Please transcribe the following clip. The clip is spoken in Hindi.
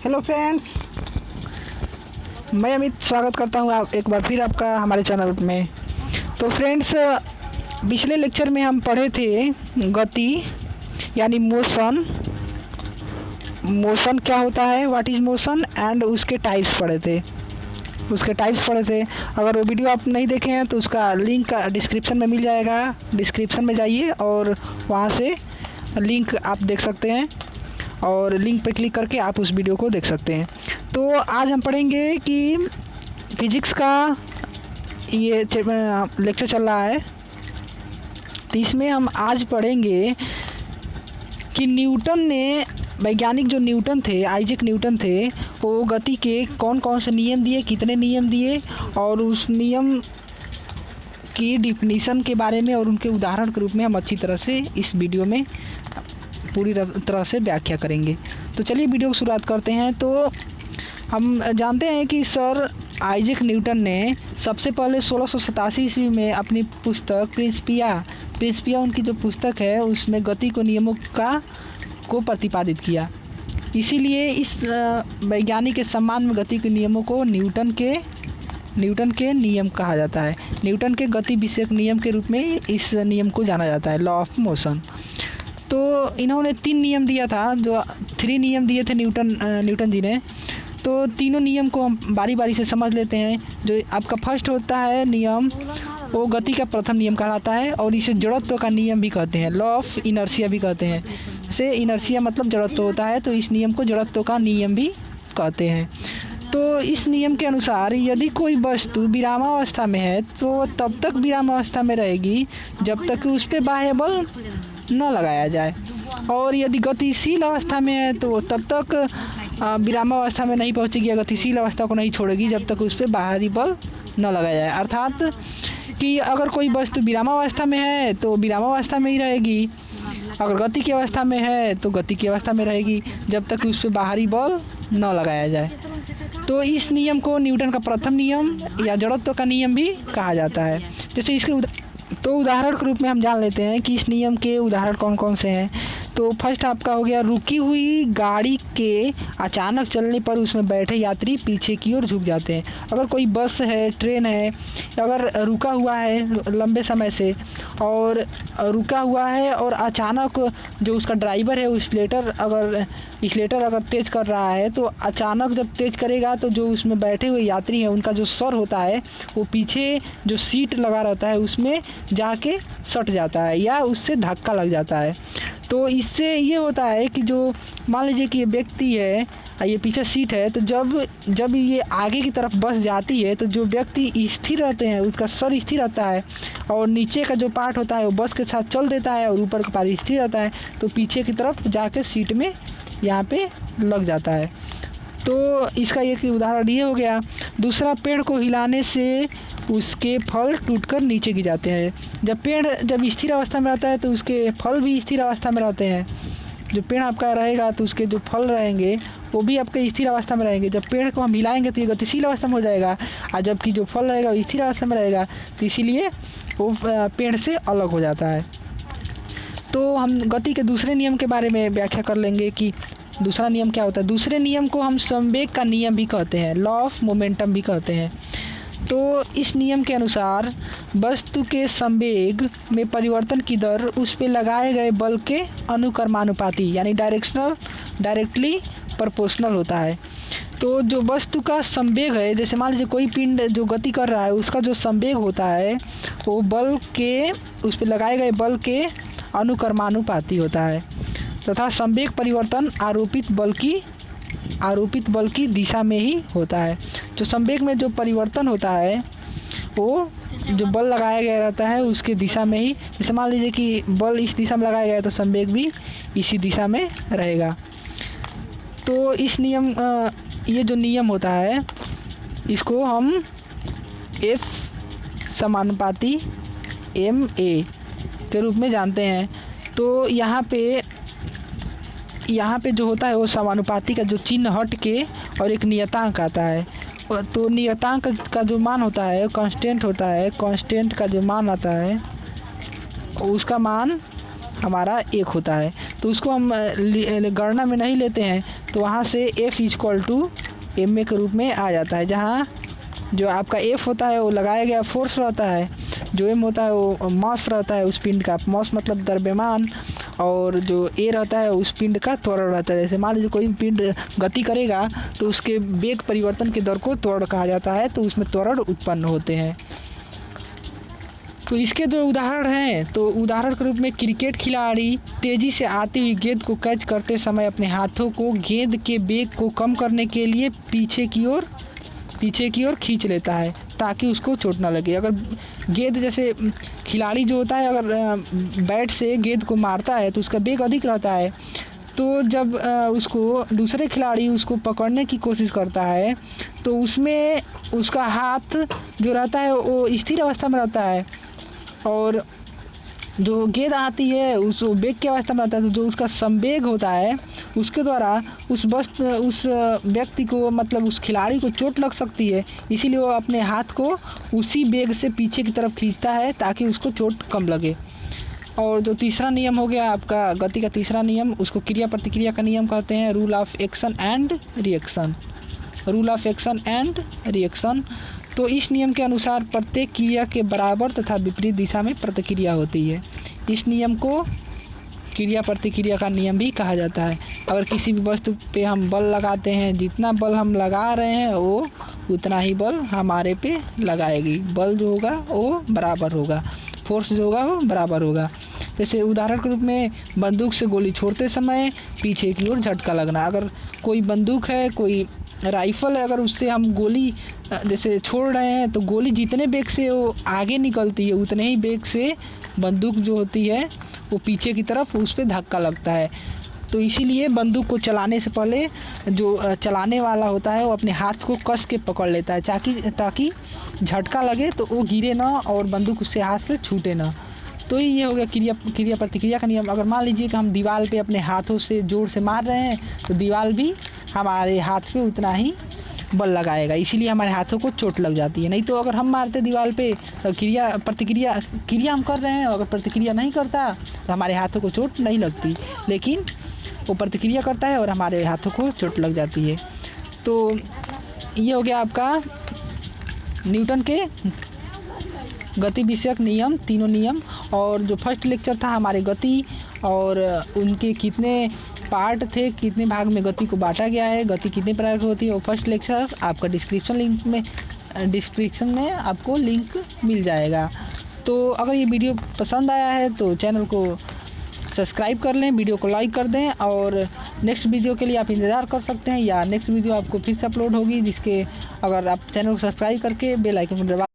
हेलो फ्रेंड्स, मैं अमित स्वागत करता हूँ आप एक बार फिर आपका हमारे चैनल में। तो फ्रेंड्स, पिछले लेक्चर में हम पढ़े थे गति यानी मोशन। मोशन क्या होता है, व्हाट इज़ मोशन, एंड उसके टाइप्स पढ़े थे। अगर वो वीडियो आप नहीं देखे हैं तो उसका लिंक डिस्क्रिप्शन में मिल जाएगा। डिस्क्रिप्शन में जाइए और वहाँ से लिंक आप देख सकते हैं और लिंक पे क्लिक करके आप उस वीडियो को देख सकते हैं। तो आज हम पढ़ेंगे कि फिजिक्स का ये लेक्चर चल रहा है, तो इसमें हम आज पढ़ेंगे कि न्यूटन ने, वैज्ञानिक जो न्यूटन थे, आइजैक न्यूटन थे, वो गति के कौन कौन से नियम दिए, कितने नियम दिए, और उस नियम की डिफिनीशन के बारे में और उनके उदाहरण के रूप में हम अच्छी तरह से इस वीडियो में पूरी तरह से व्याख्या करेंगे। तो चलिए वीडियो की शुरुआत करते हैं। तो हम जानते हैं कि सर आइजैक न्यूटन ने सबसे पहले 1687 ईस्वी में अपनी पुस्तक प्रिंसिपिया उनकी जो पुस्तक है उसमें गति को नियमों को प्रतिपादित किया। इसीलिए इस वैज्ञानिक के सम्मान में गति के नियमों को न्यूटन के नियम कहा जाता है। न्यूटन के गति विषयक नियम के रूप में इस नियम को जाना जाता है, लॉ ऑफ मोशन। तो इन्होंने 3 नियम दिया था, जो 3 नियम दिए थे न्यूटन जी ने। तो तीनों नियम को हम बारी बारी से समझ लेते हैं। जो आपका फर्स्ट होता है नियम, वो गति का प्रथम नियम कहलाता है और इसे जड़त्व का नियम भी कहते हैं, लॉ ऑफ इनर्शिया भी कहते हैं। इसे इनर्शिया मतलब जड़त्व होता है, तो इस नियम को जड़त्व का नियम भी कहते हैं। तो इस नियम के अनुसार यदि कोई वस्तु विरामावस्था में है तो तब तक विरामावस्था में रहेगी जब तक उस पर बाह्य बल न लगाया जाए, और यदि गतिशील अवस्था में है तो तब तक विरामावस्था में नहीं पहुंचेगी या गतिशील अवस्था को नहीं छोड़ेगी जब तक उस पर बाहरी बल न लगाया जाए। अर्थात कि अगर कोई वस्तु विरामावस्था में है तो विरामावस्था में ही रहेगी, अगर गति की अवस्था में है तो गति की अवस्था में रहेगी जब तक उस पर बाहरी बल न लगाया जाए। तो इस नियम को न्यूटन का प्रथम नियम या जड़त्व का नियम भी कहा जाता है। जैसे इसके उदाहरण के रूप में हम जान लेते हैं कि इस नियम के उदाहरण कौन कौन से हैं। तो फर्स्ट आपका हो गया, रुकी हुई गाड़ी के अचानक चलने पर उसमें बैठे यात्री पीछे की ओर झुक जाते हैं। अगर कोई बस है, ट्रेन है, अगर रुका हुआ है लंबे समय से और रुका हुआ है और अचानक जो उसका ड्राइवर है एक्सीलरेटर अगर तेज़ कर रहा है, तो अचानक जब तेज़ करेगा तो जो उसमें बैठे हुए यात्री हैं उनका जो सर होता है वो पीछे जो सीट लगा रहता है उसमें जाके सट जाता है या उससे धक्का लग जाता है। तो इससे ये होता है कि जो मान लीजिए कि ये व्यक्ति है, ये पीछे सीट है, तो जब ये आगे की तरफ बस जाती है तो जो व्यक्ति स्थिर रहते हैं उसका सर स्थिर रहता है और नीचे का जो पार्ट होता है वो बस के साथ चल देता है और ऊपर का पार्ट स्थिर रहता है, तो पीछे की तरफ जाके सीट में यहाँ पे लग जाता है। तो इसका एक उदाहरण ये हो गया। दूसरा, पेड़ को हिलाने से उसके फल टूटकर नीचे गिर जाते हैं। जब स्थिर अवस्था में रहता है तो उसके फल भी स्थिर अवस्था में रहते हैं। जो पेड़ आपका रहेगा तो उसके जो फल रहेंगे वो भी आपके स्थिर अवस्था में रहेंगे। जब पेड़ को हम हिलाएंगे तो ये गतिशील अवस्था में हो जाएगा, और जबकि जो फल रहेगा वो स्थिर अवस्था में रहेगा, तो इसीलिए वो पेड़ से अलग हो जाता है। तो हम गति के दूसरे नियम के बारे में व्याख्या कर लेंगे कि दूसरा नियम क्या होता है। दूसरे नियम को हम संवेग का नियम भी कहते हैं, लॉ ऑफ मोमेंटम भी कहते हैं। तो इस नियम के अनुसार वस्तु के संवेग में परिवर्तन की दर उस पर लगाए गए बल के अनुक्रमानुपाती यानी डायरेक्टली प्रोपोर्शनल होता है। तो जो वस्तु का संवेग है, जैसे मान लीजिए कोई पिंड जो गति कर रहा है उसका जो संवेग होता है वो उस पर लगाए गए बल के अनुक्रमानुपाती होता है, तथा संवेग परिवर्तन आरोपित बल की दिशा में ही होता है। जो संवेग में जो परिवर्तन होता है वो जो बल लगाया गया रहता है उसके दिशा में ही, जैसे मान लीजिए कि बल इस दिशा में लगाया गया है तो संवेग भी इसी दिशा में रहेगा। तो ये जो नियम होता है इसको हम F समानुपाती ma के रूप में जानते हैं। तो यहाँ पे जो होता है वो समानुपाती का जो चिन्ह हट के और एक नियतांक आता है। तो नियतांक का जो मान होता है कांस्टेंट होता है, कांस्टेंट का जो मान आता है उसका मान हमारा 1 होता है। तो उसको हम गणना में नहीं लेते हैं, तो वहाँ से F = ma के रूप में आ जाता है, जहाँ जो आपका F होता है वो लगाया गया फोर्स रहता है, जो m होता है वो मास रहता है उस पिंड का, मास मतलब द्रव्यमान, और जो a रहता है उस पिंड का त्वरण रहता है। जैसे मान लीजिए कोई पिंड गति करेगा तो उसके वेग परिवर्तन के दर को त्वरण कहा जाता है, तो उसमें त्वरण उत्पन्न होते हैं। तो इसके जो उदाहरण हैं, तो उदाहरण के रूप में क्रिकेट खिलाड़ी तेज़ी से आती हुई गेंद को कैच करते समय अपने हाथों को गेंद के वेग को कम करने के लिए पीछे की ओर खींच लेता है ताकि उसको चोट ना लगे। अगर गेंद जैसे खिलाड़ी जो होता है अगर बैट से गेंद को मारता है तो उसका वेग अधिक रहता है, तो जब उसको दूसरे खिलाड़ी उसको पकड़ने की कोशिश करता है तो उसमें उसका हाथ जो रहता है वो स्थिर अवस्था में रहता है, और जो गेंद आती है उस वेग की अवस्था में रहता है। तो जो उसका संवेग होता है उसके द्वारा उस व्यक्ति को मतलब उस खिलाड़ी को चोट लग सकती है, इसीलिए वो अपने हाथ को उसी वेग से पीछे की तरफ खींचता है ताकि उसको चोट कम लगे। और जो तीसरा नियम हो गया आपका गति का तीसरा नियम, उसको क्रिया प्रतिक्रिया का नियम कहते हैं, rule of action and reaction. तो इस नियम के अनुसार प्रत्येक क्रिया के बराबर तथा विपरीत दिशा में प्रतिक्रिया होती है। इस नियम को क्रिया प्रतिक्रिया का नियम भी कहा जाता है। अगर किसी भी वस्तु पे हम बल लगाते हैं, जितना बल हम लगा रहे हैं वो उतना ही बल हमारे पे लगाएगी, बल जो होगा वो बराबर होगा, फोर्स जो होगा वो बराबर होगा। जैसे उदाहरण के रूप में बंदूक से गोली छोड़ते समय पीछे की ओर झटका लगना। अगर कोई बंदूक है, कोई राइफ़ल है, अगर उससे हम गोली जैसे छोड़ रहे हैं तो गोली जितने वेग से वो आगे निकलती है उतने ही वेग से बंदूक जो होती है वो पीछे की तरफ उस पर धक्का लगता है। तो इसीलिए बंदूक को चलाने से पहले जो चलाने वाला होता है वो अपने हाथ को कस के पकड़ लेता है ताकि झटका लगे तो वो गिरे ना और बंदूक उससे हाथ से छूटे ना। तो ये हो गया क्रिया प्रतिक्रिया का नियम। अगर मान लीजिए कि हम दीवार पे अपने हाथों से जोर से मार रहे हैं तो दीवार भी हमारे हाथ पे उतना ही बल लगाएगा, इसीलिए हमारे हाथों को चोट लग जाती है। नहीं तो अगर हम मारते दीवार पे तो क्रिया हम कर रहे हैं, अगर प्रतिक्रिया नहीं करता तो हमारे हाथों को चोट नहीं लगती, लेकिन वो प्रतिक्रिया करता है और हमारे हाथों को चोट लग जाती है। तो ये हो गया आपका न्यूटन के गति विषयक नियम, तीनों नियम। और जो फर्स्ट लेक्चर था हमारे गति और उनके कितने पार्ट थे, कितने भाग में गति को बांटा गया है, गति कितने प्रकार की होती है, वो फर्स्ट लेक्चर आपका डिस्क्रिप्शन में आपको लिंक मिल जाएगा। तो अगर ये वीडियो पसंद आया है तो चैनल को सब्सक्राइब कर लें, वीडियो को लाइक कर दें, और नेक्स्ट वीडियो के लिए आप इंतज़ार कर सकते हैं, या नेक्स्ट वीडियो आपको फिर से अपलोड होगी जिसके अगर आप चैनल को सब्सक्राइब करके बेल आइकन को दबा